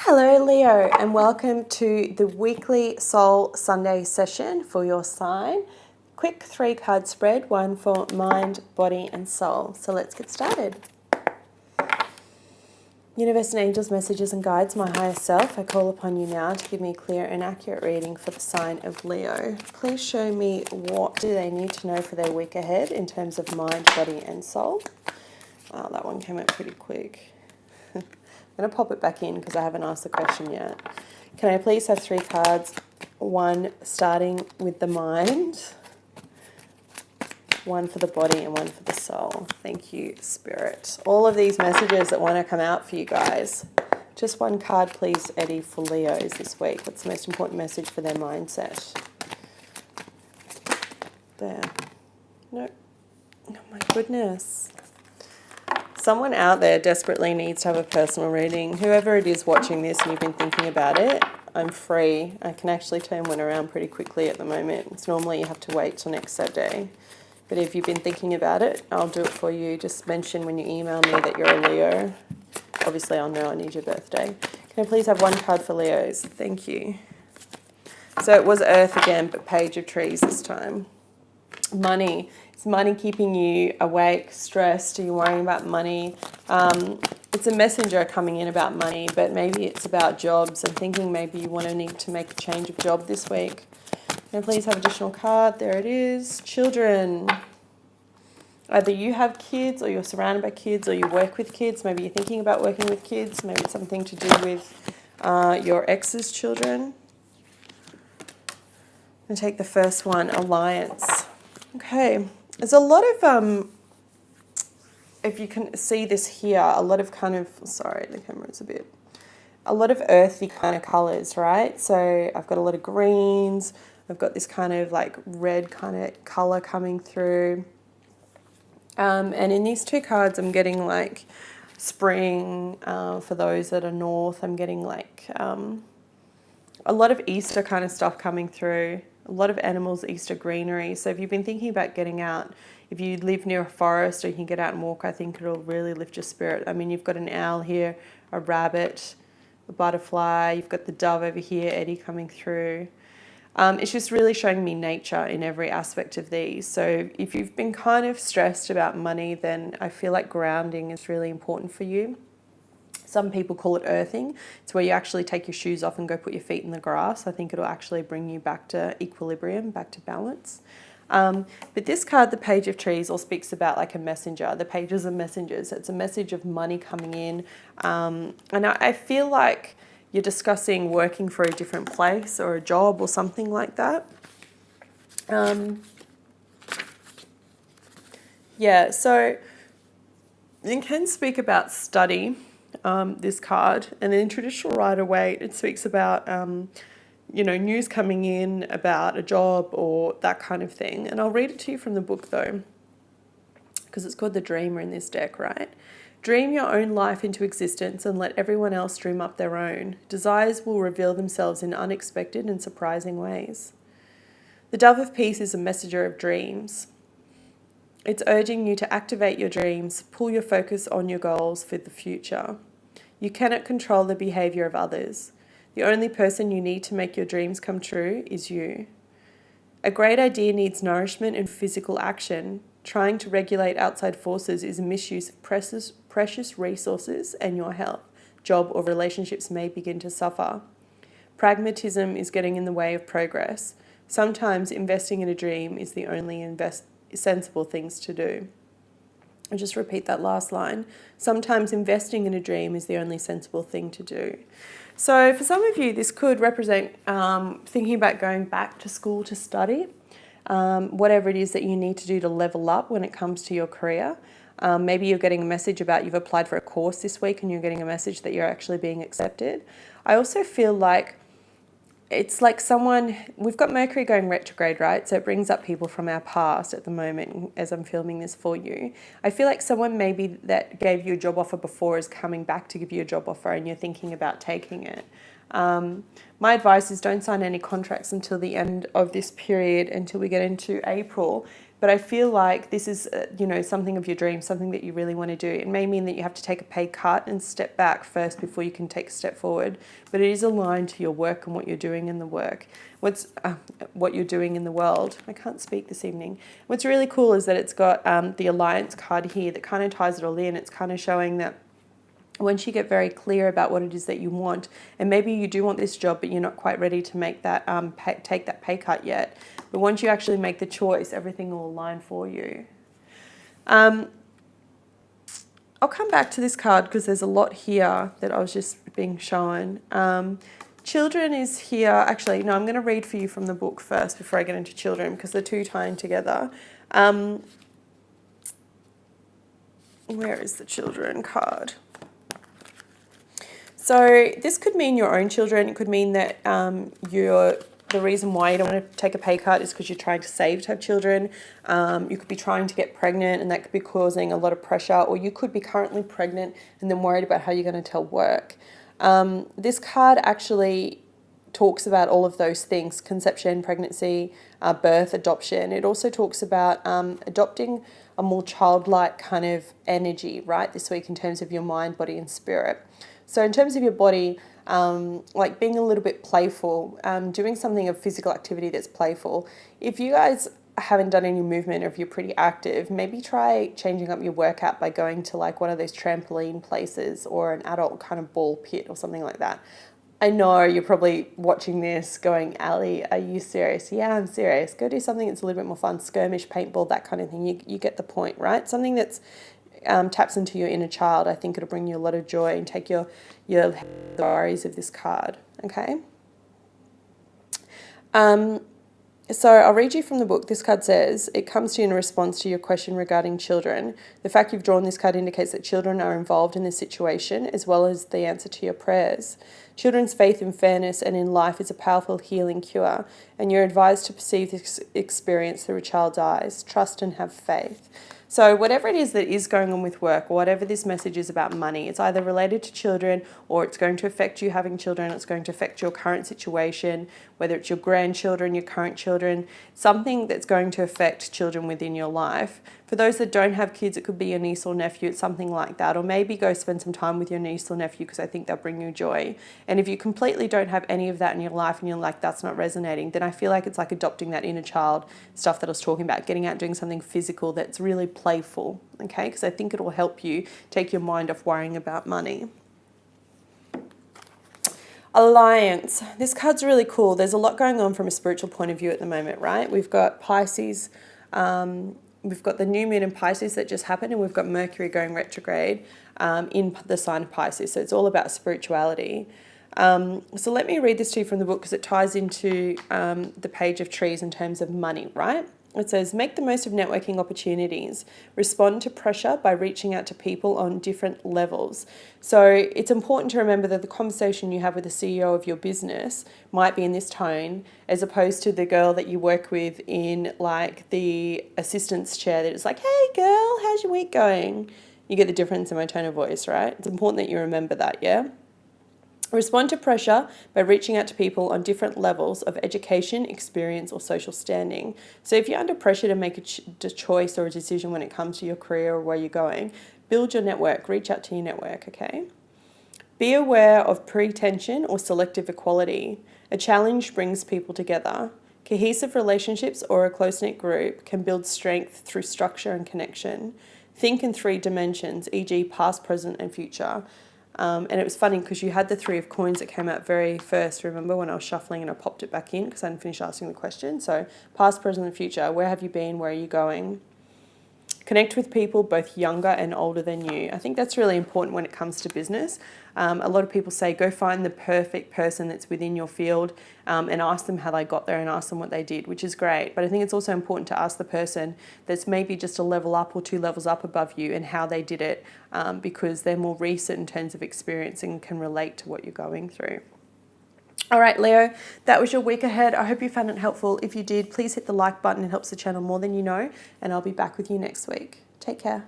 Hello Leo, and welcome to the weekly Soul Sunday session for your sign. Quick 3-card spread, one for mind, body and soul. So let's get started. Universe and angels, messages and guides, my higher self, I call upon you now to give me a clear and accurate reading for the sign of Leo. Please show me what do they need to know for their week ahead in terms of mind, body and soul. Oh, that one came out pretty quick. I'm going to pop it back in because I haven't asked the question yet. Can I please have 3 cards? One starting with the mind, one for the body and one for the soul. Thank you, Spirit. All of these messages that want to come out for you guys. Just one card, please, Eddie, for Leos this week. What's the most important message for their mindset? There. Nope. Oh my goodness. Someone out there desperately needs to have a personal reading. Whoever it is watching this and you've been thinking about it, I'm free. I can actually turn one around pretty quickly at the moment. It's normally you have to wait till next Saturday. But if you've been thinking about it, I'll do it for you. Just mention when you email me that you're a Leo. Obviously, I'll know I need your birthday. Can I please have 1 card for Leos? Thank you. So it was Earth again, but Page of Trees this time. Money. Is money keeping you awake, stressed? Are you worrying about money? It's a messenger coming in about money, but maybe it's about jobs. I'm thinking maybe you want to need to make a change of job this week. Can I please have additional card? There it is. Children. Either you have kids or you're surrounded by kids or you work with kids. Maybe you're thinking about working with kids. Maybe it's something to do with your ex's children. I'm going to take the first one, alliance. Okay. There's a lot of, if you can see this here, a lot of kind of, sorry, the camera's a lot of earthy kind of colours, right? So I've got a lot of greens. I've got this kind of like red kind of colour coming through. And in these 2 cards, I'm getting like spring for those that are north. I'm getting like a lot of Easter kind of stuff coming through. A lot of animals, Easter greenery. So if you've been thinking about getting out, if you live near a forest or you can get out and walk, I think it'll really lift your spirit. I mean, you've got an owl here, a rabbit, a butterfly. You've got the dove over here, Eddie coming through. It's just really showing me nature in every aspect of these. So if you've been kind of stressed about money, then I feel like grounding is really important for you. Some people call it earthing. It's where you actually take your shoes off and go put your feet in the grass. I think it'll actually bring you back to equilibrium, back to balance. But this card, the Page of Trees, all speaks about like a messenger. The pages are messengers. It's a message of money coming in. And I feel like you're discussing working for a different place or a job or something like that. Yeah, so you can speak about study. This card, and in traditional Rider-Waite it speaks about news coming in about a job or that kind of thing, and I'll read it to you from the book though, because it's called The Dreamer in this deck, right? Dream your own life into existence and let everyone else dream up their own. Desires will reveal themselves in unexpected and surprising ways. The Dove of Peace is a messenger of dreams. It's urging you to activate your dreams, pull your focus on your goals for the future. You cannot control the behaviour of others. The only person you need to make your dreams come true is you. A great idea needs nourishment and physical action. Trying to regulate outside forces is a misuse of precious resources, and your health, job or relationships may begin to suffer. Pragmatism is getting in the way of progress. Sometimes investing in a dream is the only sensible things to do. I'll just repeat that last line. Sometimes investing in a dream is the only sensible thing to do. So for some of you, this could represent thinking about going back to school to study, whatever it is that you need to do to level up when it comes to your career. Maybe you're getting a message about you've applied for a course this week and you're getting a message that you're actually being accepted. I also feel like it's like we've got Mercury going retrograde, right? So it brings up people from our past at the moment as I'm filming this for you. I feel like someone maybe that gave you a job offer before is coming back to give you a job offer and you're thinking about taking it. My advice is don't sign any contracts until the end of this period, until we get into April, But I feel like this is, something of your dreams, something that you really want to do. It may mean that you have to take a pay cut and step back first before you can take a step forward. But it is aligned to your work and what you're doing in the work. What you're doing in the world. I can't speak this evening. What's really cool is that it's got the Alliance card here that kind of ties it all in. It's kind of showing that once you get very clear about what it is that you want, and maybe you do want this job, but you're not quite ready to make that take that pay cut yet. But once you actually make the choice, everything will align for you. I'll come back to this card because there's a lot here that I was just being shown. Children is here. Actually, no, I'm going to read for you from the book first before I get into children because they're two tying together. Where is the children card? So this could mean your own children. It could mean that the reason why you don't want to take a pay cut is because you're trying to save to have children. You could be trying to get pregnant and that could be causing a lot of pressure, or you could be currently pregnant and then worried about how you're going to tell work. This card actually talks about all of those things: conception, pregnancy, birth, adoption. It also talks about adopting a more childlike kind of energy, right, this week in terms of your mind, body and spirit. So in terms of your body, like being a little bit playful, doing something of physical activity that's playful. If you guys haven't done any movement or if you're pretty active, maybe try changing up your workout by going to like one of those trampoline places or an adult kind of ball pit or something like that. I know you're probably watching this going, Ali, are you serious? Yeah, I'm serious. Go do something that's a little bit more fun, skirmish, paintball, that kind of thing. You get the point, right? Something that's taps into your inner child. I think it'll bring you a lot of joy and take your worries of this card. Okay. So I'll read you from the book. This card says, it comes to you in response to your question regarding children. The fact you've drawn this card indicates that children are involved in this situation as well as the answer to your prayers. Children's faith in fairness and in life is a powerful healing cure, and you're advised to perceive this experience through a child's eyes. Trust and have faith. So whatever it is that is going on with work, or whatever this message is about money, it's either related to children or it's going to affect you having children, it's going to affect your current situation, whether it's your grandchildren, your current children, something that's going to affect children within your life. For those that don't have kids, it could be your niece or nephew, it's something like that. Or maybe go spend some time with your niece or nephew because I think they'll bring you joy. And if you completely don't have any of that in your life and you're like, that's not resonating, then I feel like it's like adopting that inner child stuff that I was talking about, getting out doing something physical that's really playful, okay? Because I think it will help you take your mind off worrying about money. Alliance. This card's really cool. There's a lot going on from a spiritual point of view at the moment, right? We've got Pisces, we've got the new moon in Pisces that just happened, and we've got Mercury going retrograde in the sign of Pisces. So it's all about spirituality. So let me read this to you from the book because it ties into the page of trees in terms of money, right? It says, make the most of networking opportunities. Respond to pressure by reaching out to people on different levels. So it's important to remember that the conversation you have with the CEO of your business might be in this tone, as opposed to the girl that you work with in like the assistant's chair that is like, hey girl, how's your week going? You get the difference in my tone of voice, right? It's important that you remember that, yeah? Respond to pressure by reaching out to people on different levels of education, experience, or social standing. So if you're under pressure to make a choice or a decision when it comes to your career or where you're going, build your network, reach out to your network, okay? Be aware of pretension or selective equality. A challenge brings people together. Cohesive relationships or a close-knit group can build strength through structure and connection. Think in 3 dimensions, e.g. past, present, and future. And it was funny because you had the 3 of coins that came out very first, remember, when I was shuffling and I popped it back in because I didn't finish asking the question. So past, present and future, where have you been, where are you going? Connect with people both younger and older than you. I think that's really important when it comes to business. A lot of people say go find the perfect person that's within your field and ask them how they got there and ask them what they did, which is great. But I think it's also important to ask the person that's maybe just a level up or 2 levels up above you and how they did it because they're more recent in terms of experience and can relate to what you're going through. All right, Leo, that was your week ahead. I hope you found it helpful. If you did, please hit the like button. It helps the channel more than you know. And I'll be back with you next week. Take care.